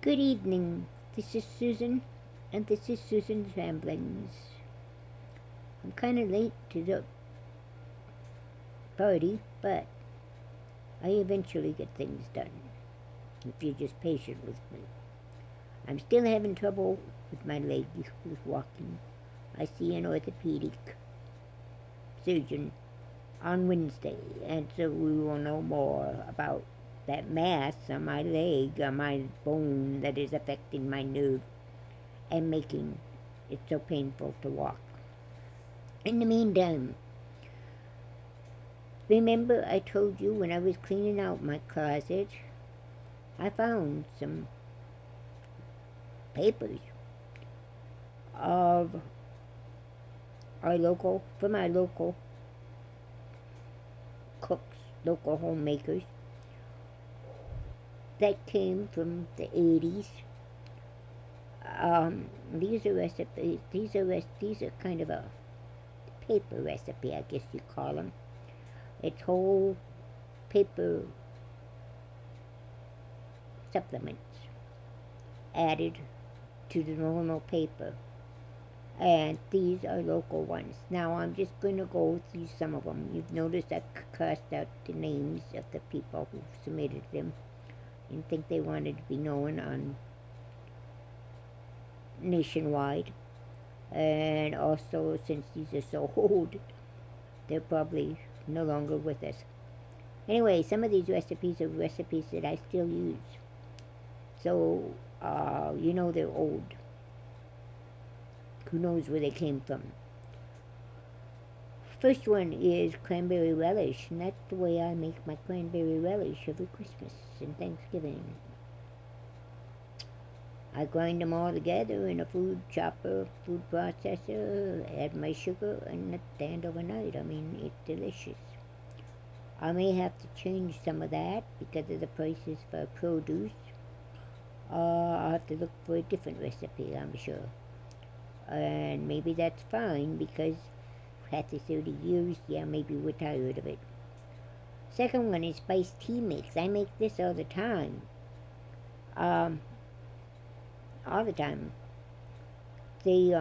Good evening. This is Susan, and this is Susan's Ramblings. I'm kind of late to the party, but I eventually get things done, if you're just patient with me. I'm still having trouble with my leg with walking. I see an orthopedic surgeon on Wednesday, and so we will know more about that mass on my leg, on my bone that is affecting my nerve and making it so painful to walk. In the meantime, remember I told you when I was cleaning out my closet, I found some papers of our local cooks, local homemakers that came from the 80s. These are recipes. These are kind of a paper recipe, I guess you call them. It's whole paper supplements added to the normal paper, and these are local ones. Now I'm just going to go through some of them. You've noticed I crossed out the names of the people who submitted them. Didn't think they wanted to be known on nationwide, and also since these are so old, they're probably no longer with us. Anyway, some of these recipes are recipes that I still use, so you know they're old. Who knows where they came from? First one is cranberry relish, and that's the way I make my cranberry relish every Christmas and Thanksgiving. I grind them all together in a food chopper, food processor, add my sugar, and let it stand overnight. I mean, it's delicious. I may have to change some of that because of the prices for produce. I'll have to look for a different recipe, I'm sure. And maybe that's fine because after 30 years, yeah, maybe we're tired of it. Second one is spiced tea mix. I make this all the time. All the time. We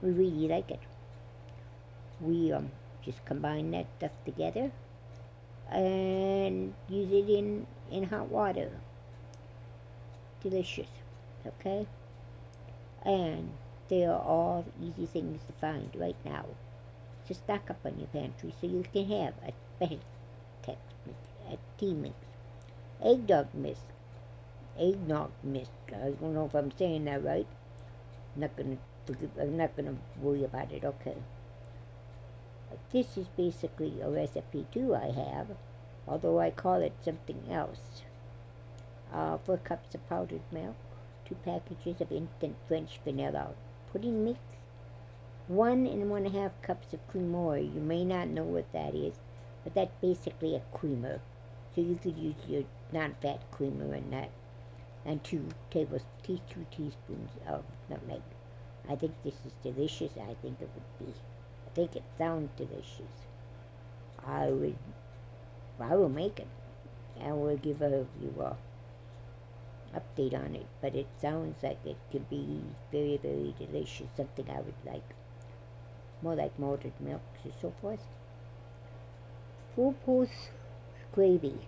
really like it. We just combine that stuff together and use it in hot water. Delicious, okay? And they are all easy things to find right now. So stock up on your pantry so you can have a special tea mix. Eggnog mix. I don't know if I'm saying that right. I'm not gonna worry about it. Okay. This is basically a recipe too I have, although I call it something else. 4 cups of powdered milk, 2 packages of instant French vanilla pudding mix, 1 and 1/2 cups of creamer. You may not know what that is, but that's basically a creamer. So you could use your non-fat creamer in that, and 2 teaspoons of nutmeg. I think this is delicious. I think it sounds delicious. I will make it, and we'll give you a update on it, but it sounds like it could be very, very delicious, something I would like. More like malted milk and so forth. Full-course gravy.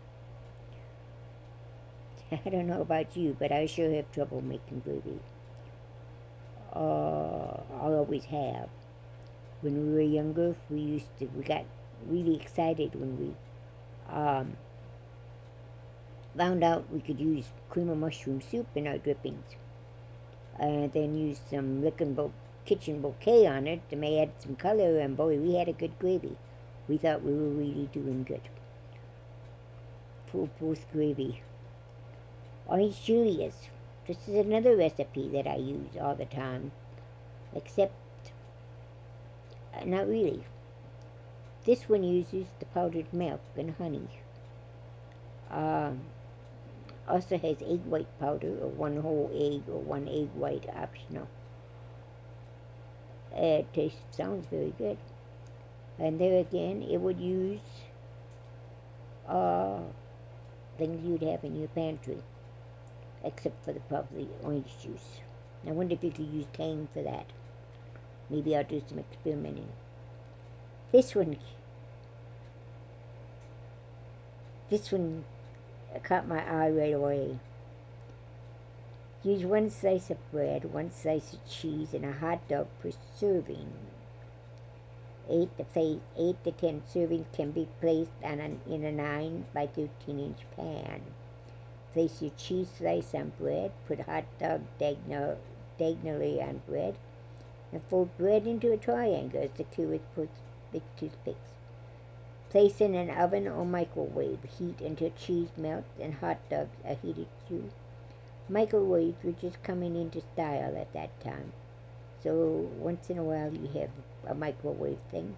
I don't know about you, but I sure have trouble making gravy. I always have. When we were younger, we got really excited when we found out we could use cream of mushroom soup in our drippings, and then use some kitchen bouquet on it to add some color, and boy, we had a good gravy. We thought we were really doing good. Full-course gravy. Orange Julius. This is another recipe that I use all the time, except not really. This one uses the powdered milk and honey. Also has egg white powder, or 1 whole egg, or 1 egg white optional. It sounds very good. And there again, it would use things you'd have in your pantry. except for the probably orange juice. I wonder if you could use Tang for that. Maybe I'll do some experimenting. This one caught my eye right away. Use 1 slice of bread, 1 slice of cheese, and a hot dog per serving. 8 to 10 servings can be placed in a 9 by 13-inch pan. Place your cheese slice on bread, put hot dog diagonally on bread, and fold bread into a triangle, secure with toothpicks. Place in an oven or microwave. Heat until cheese melts and hot dogs are heated too. Microwaves were just coming into style at that time, so once in a while you have a microwave thing.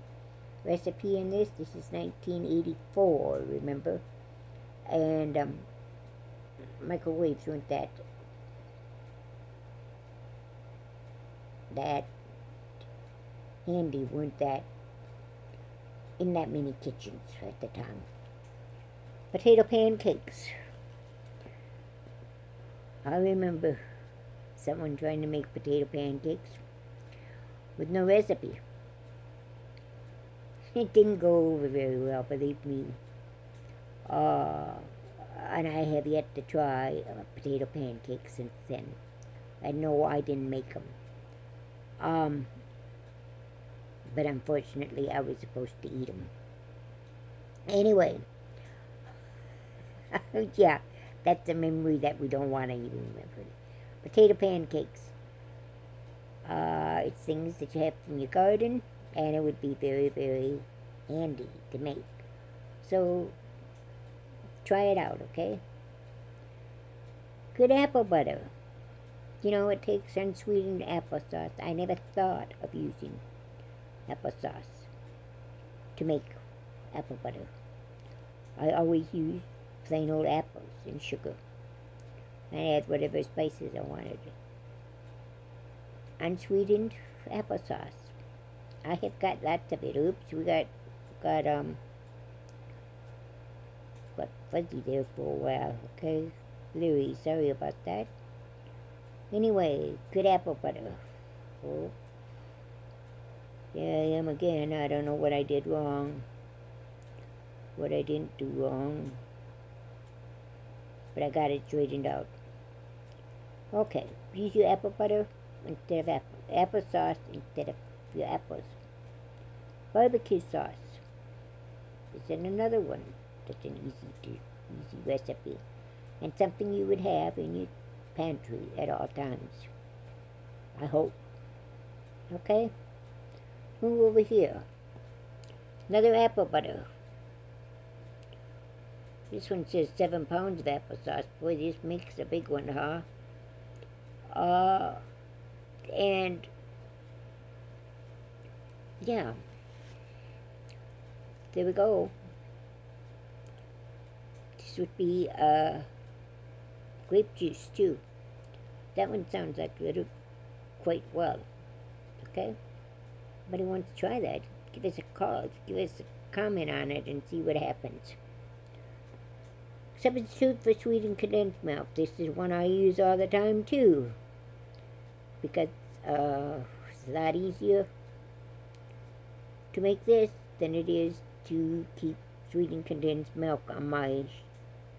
Recipe in this is 1984, remember? And microwaves weren't that handy, weren't that in that many kitchens at the time. Potato pancakes. I remember someone trying to make potato pancakes with no recipe. It didn't go over very well, believe me. And I have yet to try potato pancakes since then. I know I didn't make them. But unfortunately, I was supposed to eat them. Anyway, yeah, that's a memory that we don't want to even remember. Potato pancakes. It's things that you have from your garden, and it would be very, very handy to make. So, try it out, okay? Good apple butter. You know, it takes unsweetened applesauce. I never thought of using applesauce to make apple butter. I always use plain old apples and sugar. I add whatever spices I wanted. Unsweetened applesauce. I have got lots of it. Oops, we got fuzzy there for a while, okay? Louie, sorry about that. Anyway, good apple butter. Oh. Here I am again. I don't know what I did wrong. What I didn't do wrong. But I got it straightened out. Okay, use your apple butter instead of applesauce instead of your apples. Barbecue sauce is another one that's an easy recipe and something you would have in your pantry at all times. I hope. Okay? Move over here. Another apple butter. This one says 7 pounds of applesauce. Boy, this makes a big one, huh? And yeah, there we go. This would be grape juice too. That one sounds like it'll quite well. Okay? Anybody wants to try that? Give us a call. Give us a comment on it and see what happens. Substitute for sweetened condensed milk. This is one I use all the time too, because it's a lot easier to make this than it is to keep sweetened condensed milk on my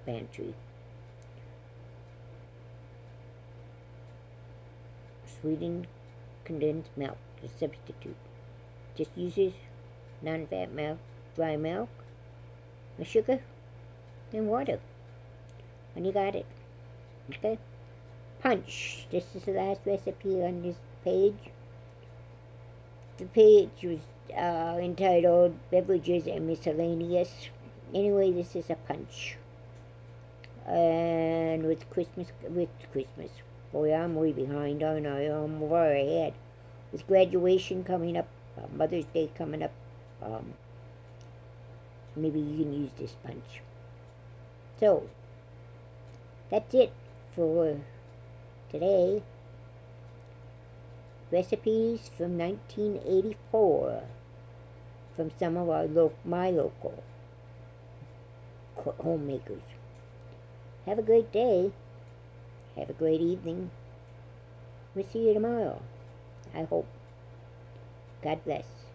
pantry. Sweetened condensed milk, the substitute. Just uses non-fat milk, dry milk, and sugar, and water. And you got it. Okay? Punch. This is the last recipe on this page. The page was entitled Beverages and Miscellaneous. Anyway, this is a punch. And with Christmas. Boy, I'm way behind, aren't I? I'm far ahead. With graduation coming up, Mother's Day coming up, maybe you can use this punch. So, that's it for today. Recipes from 1984 from some of my local homemakers. Have a great day. Have a great evening. We'll see you tomorrow, I hope. God bless.